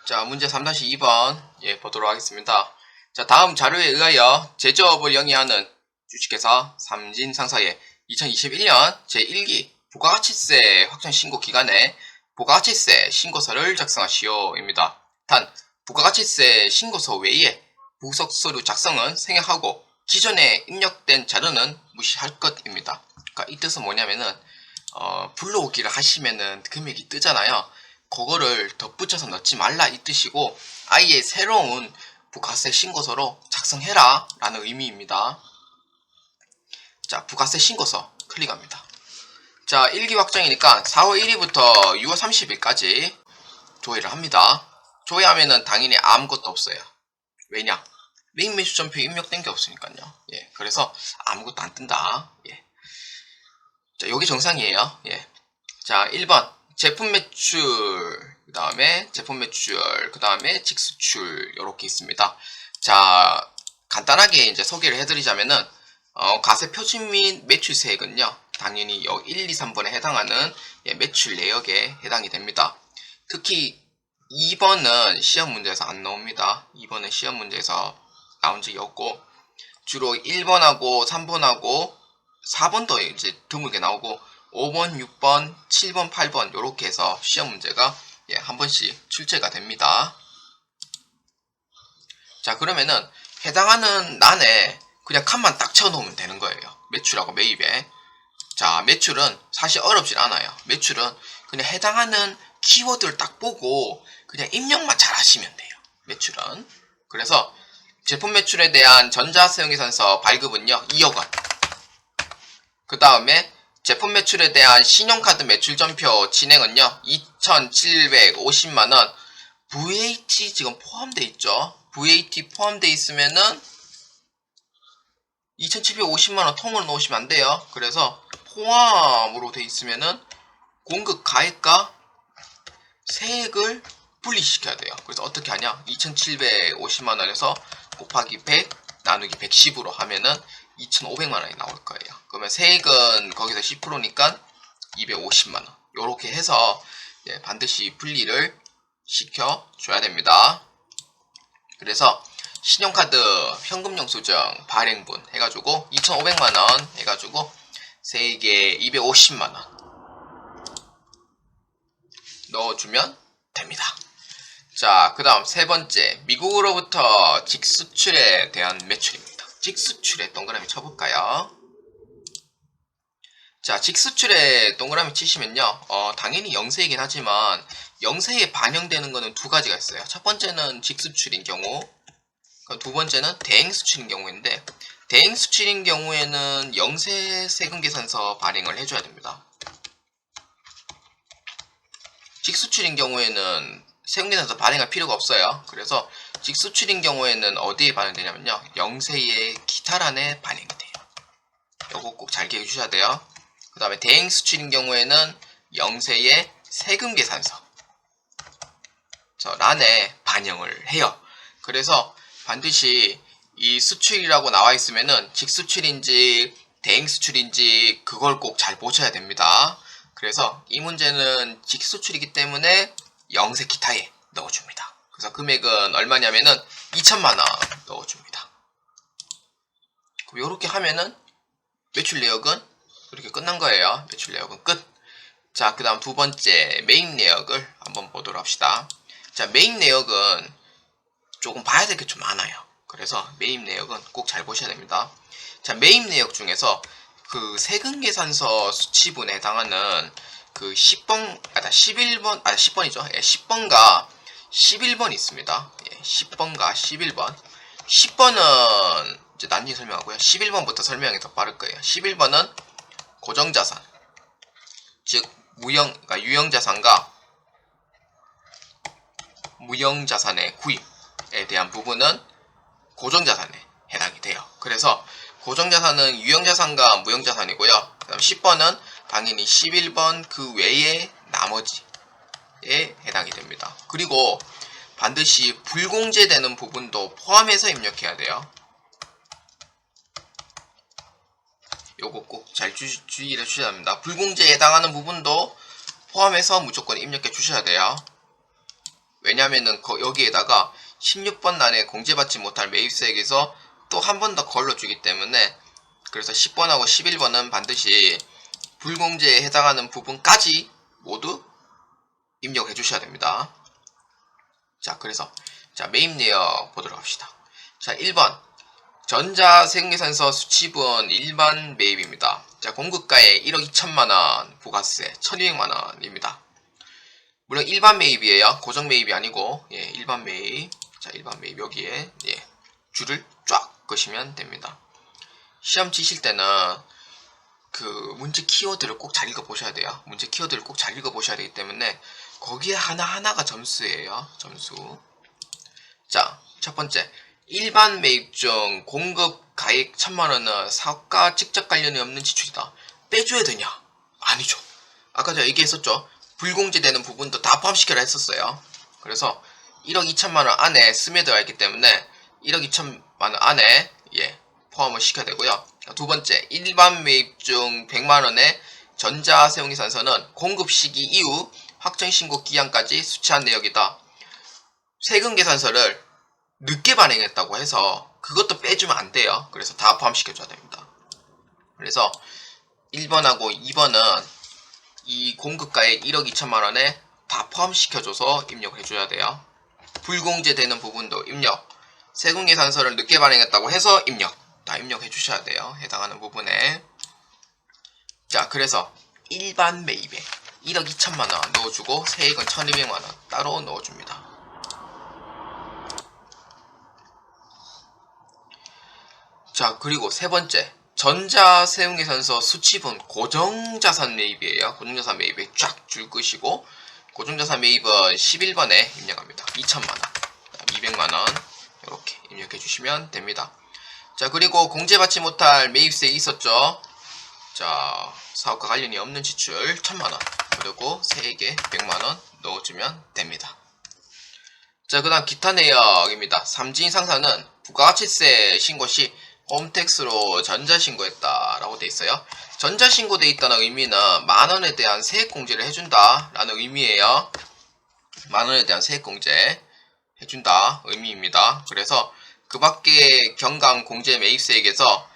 자, 문제 3-2번 보도록 하겠습니다. 자, 다음 자료에 의하여 제조업을 영위하는 주식회사 삼진상사의 2021년 제1기 부가가치세 확정 신고 기간에 부가가치세 신고서를 작성하시오입니다. 단, 부가가치세 신고서 외에 부속 서류 작성은 생략하고 기존에 입력된 자료는 무시할 것입니다. 그러니까 이 뜻은 뭐냐면은 불러오기를 하시면은 금액이 뜨잖아요. 그거를 덧붙여서 넣지 말라 이 뜻이고 아예 새로운 부가세 신고서로 작성해라 라는 의미입니다. 자, 부가세 신고서 클릭합니다. 자, 1기 확정이니까 4월 1일부터 6월 30일까지 조회를 합니다. 조회하면은 당연히 아무것도 없어요. 왜냐? 메인 매수점표 입력된 게 없으니까요. 그래서 아무것도 안 뜬다. 자, 여기 정상이에요. 자, 1번 제품 매출, 그 다음에 제품 매출, 그 다음에 직수출 이렇게 있습니다. 자, 간단하게 이제 소개를 해드리자면은 가세 표준 및 매출세액은요 당연히 여기 1, 2, 3번에 해당하는 매출 내역에 해당이 됩니다. 특히 2번은 시험 문제에서 안 나옵니다. 2번은 시험 문제에서 나온 적이 없고 주로 1번하고 3번하고 4번도 이제 드물게 나오고 5번, 6번, 7번, 8번 이렇게 해서 시험 문제가 한 번씩 출제가 됩니다. 자, 그러면은 해당하는 란에 그냥 칸만 딱 쳐놓으면 되는 거예요. 매출하고 매입에. 자, 매출은 사실 어렵진 않아요. 매출은 그냥 해당하는 키워드를 딱 보고 그냥 입력만 잘 하시면 돼요. 매출은. 그래서 제품 매출에 대한 전자사용계산서 발급은요 2억원. 그 다음에 제품 매출에 대한 신용카드 매출전표 진행은요 2,750만원. VAT 지금 포함되어 있죠. VAT 포함되어 있으면은 2,750만원 통으로 넣으시면 안 돼요. 그래서 포함으로 되어 있으면은 공급 가액과 세액을 분리시켜야 돼요. 그래서 어떻게 하냐? 2,750만원에서 곱하기 100 나누기 110으로 하면은 2,500만원이 나올 거예요. 그러면 세액은 거기서 10%니까 250만원. 요렇게 해서 반드시 분리를 시켜줘야 됩니다. 그래서 신용카드 현금영수증 발행분 해가지고 2,500만원 해가지고 세액에 250만원 넣어주면 됩니다. 자, 그 다음 세 번째, 미국으로부터 직수출에 대한 매출입니다. 직수출에 동그라미 쳐볼까요? 자, 직수출에 동그라미 치시면요 당연히 영세이긴 하지만 영세에 반영되는 거는 두 가지가 있어요. 첫 번째는 직수출인 경우, 두 번째는 대행수출인 경우인데, 대행수출인 경우에는 영세 세금계산서 발행을 해줘야 됩니다. 직수출인 경우에는 세금계산서 발행할 필요가 없어요. 그래서 직수출인 경우에는 어디에 반영되냐면요 영세의 기타란에 반영이 돼요. 요거 꼭 잘 기억해 주셔야 돼요. 그 다음에 대행수출인 경우에는 영세의 세금계산서 저 란에 반영을 해요. 그래서 반드시 이 수출이라고 나와 있으면은 직수출인지 대행수출인지 그걸 꼭 잘 보셔야 됩니다. 그래서 이 문제는 직수출이기 때문에 영세 기타에 넣어줍니다. 그래서 금액은 얼마냐면은 2천만원 넣어줍니다. 그럼 요렇게 하면은 매출 내역은 이렇게 끝난 거예요. 매출 내역은 끝. 자, 그 다음 두 번째 매입 내역을 한번 보도록 합시다. 자, 매입 내역은 조금 봐야 될 게 좀 많아요. 그래서 매입 내역은 꼭 잘 보셔야 됩니다. 자, 매입 내역 중에서 그 세금계산서 수치분에 해당하는 그 10번, 11번, 10번이죠. 10번과 11번이 있습니다. 10번과 11번. 10번은 이제 나중에 설명하고요. 11번부터 설명이 더 빠를 거예요. 11번은 고정자산, 즉 그러니까 유형자산과 무형자산의 구입에 대한 부분은 고정자산에 해당이 돼요. 그래서 고정자산은 유형자산과 무형자산이고요. 그 다음 10번은 당연히 11번 그 외에 나머지에 해당이 됩니다. 그리고 반드시 불공제되는 부분도 포함해서 입력해야 돼요. 요거 꼭 잘 주의를 해주셔야 합니다. 불공제에 해당하는 부분도 포함해서 무조건 입력해 주셔야 돼요. 왜냐면은 여기에다가 16번 난에 공제받지 못할 매입세액에서 또 한 번 더 걸러주기 때문에, 그래서 10번하고 11번은 반드시 불공제에 해당하는 부분까지 모두 입력해 주셔야 됩니다. 자, 그래서 자, 매입 내역 보도록 합시다. 자, 1번 전자세금계산서 수취분 일반 매입입니다. 자, 공급가액 1억 2천만원, 부가세 1200만원입니다. 물론 일반 매입이에요. 고정 매입이 아니고, 예, 일반 매입. 자, 일반 매입 여기에, 예, 줄을 쫙 그시면 됩니다. 시험 치실 때는 그 문제 키워드를 꼭 잘 읽어보셔야 돼요. 문제 키워드를 꼭 잘 읽어보셔야 되기 때문에 거기에 하나하나가 점수예요. 점수. 자, 첫 번째. 일반 매입 중 공급 가액 1000만원은 사업과 직접 관련이 없는 지출이다. 빼줘야 되냐? 아니죠. 아까 제가 얘기했었죠. 불공제되는 부분도 다 포함시켜라 했었어요. 그래서 1억 2천만원 안에 스며들어 있기 때문에 1억 2천만원 안에, 예, 포함을 시켜야 되고요. 두 번째, 일반 매입 중 100만원의 전자세금계산서는 공급 시기 이후 확정신고 기한까지 수취한 내역이다. 세금계산서를 늦게 발행했다고 해서 그것도 빼주면 안 돼요. 그래서 다 포함시켜줘야 됩니다. 그래서 1번하고 2번은 이 공급가액 1억 2천만원에 다 포함시켜줘서 입력을 해줘야 돼요. 불공제되는 부분도 입력, 세금계산서를 늦게 발행했다고 해서 입력, 다 입력해 주셔야 돼요. 해당하는 부분에. 자, 그래서 일반 매입에 1억 2천만원 넣어주고 세액은 1200만원 따로 넣어줍니다. 자, 그리고 세 번째, 전자세금계산서 수취분 고정자산 매입이에요. 고정자산 매입에 쫙 줄 끄시고, 고정자산 매입은 11번에 입력합니다. 2천만원, 200만원 이렇게 입력해 주시면 됩니다. 자, 그리고 공제받지 못할 매입세액이 있었죠. 자, 사업과 관련이 없는 지출 1000만원, 그리고 세액에 100만원 넣어주면 됩니다. 자, 그 다음 기타 내역입니다. 삼진 상사는 부가가치세 신고 시 홈택스로 전자신고했다 라고 돼 있어요. 전자신고돼 있다는 의미는 만원에 대한 세액공제를 해준다 라는 의미예요. 만원에 대한 세액공제 해준다 의미입니다. 그래서 그 밖에 경감 공제 매입세액에서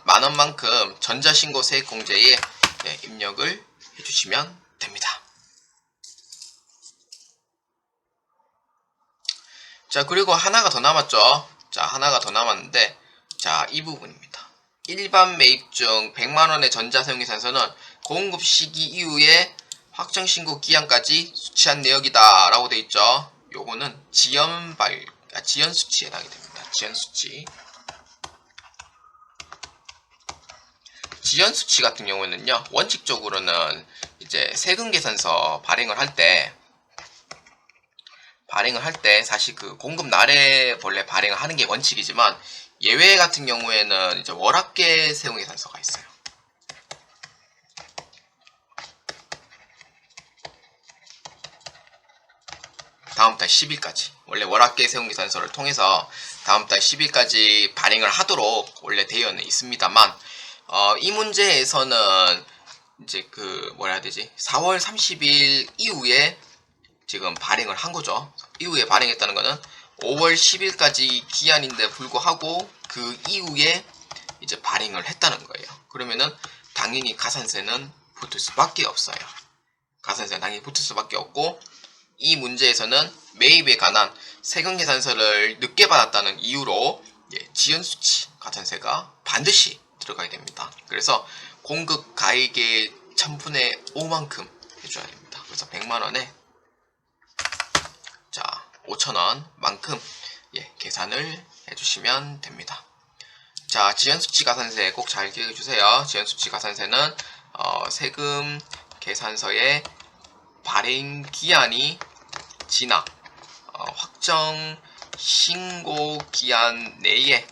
만원만큼 전자신고 세액공제에, 네, 입력을 해주시면 됩니다. 자, 그리고 하나가 더 남았죠. 자, 하나가 더 남았는데, 자, 이 부분입니다. 일반 매입 중 100만원의 전자세금계산서는 공급 시기 이후에 확정신고 기한까지 수취한 내역이다 라고 돼 있죠. 요거는 지연수치에 해당이 됩니다. 지연수치. 지연수치 같은 경우에는요, 원칙적으로는 이제 세금계산서 발행을 할 때 사실 그 공급 날에 원래 발행을 하는 게 원칙이지만, 예외 같은 경우에는 이제 월합계 세금계산서가 있어요. 다음 달 10일까지 원래 월합계 세금계산서를 통해서 다음 달 10일까지 발행을 하도록 원래 되어 있습니다만, 이 문제에서는 이제 그 뭐라 해야 되지, 4월 30일 이후에 지금 발행을 한 거죠. 이후에 발행했다는 거는 5월 10일까지 기한인데 불구하고 그 이후에 이제 발행을 했다는 거예요. 그러면은 당연히 가산세는 붙을 수밖에 없어요. 가산세는 당연히 붙을 수밖에 없고, 이 문제에서는 매입에 관한 세금계산서를 늦게 받았다는 이유로, 예, 지연수치 가산세가 반드시 들어가야 됩니다. 그래서 공급 가액의 1000분의 5만큼 해줘야 됩니다. 그래서 100만원에 자, 5,000원만큼, 예, 계산을 해주시면 됩니다. 자, 지연수치 가산세 꼭 잘 기억해주세요. 지연수치 가산세는 세금 계산서의 발행 기한이 지나 확정 신고 기한 내에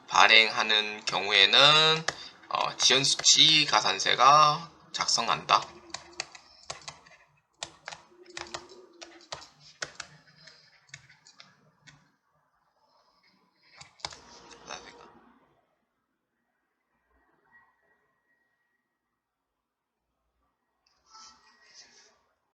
발행하는 경우에는 지연수치 가산세가 작성한다.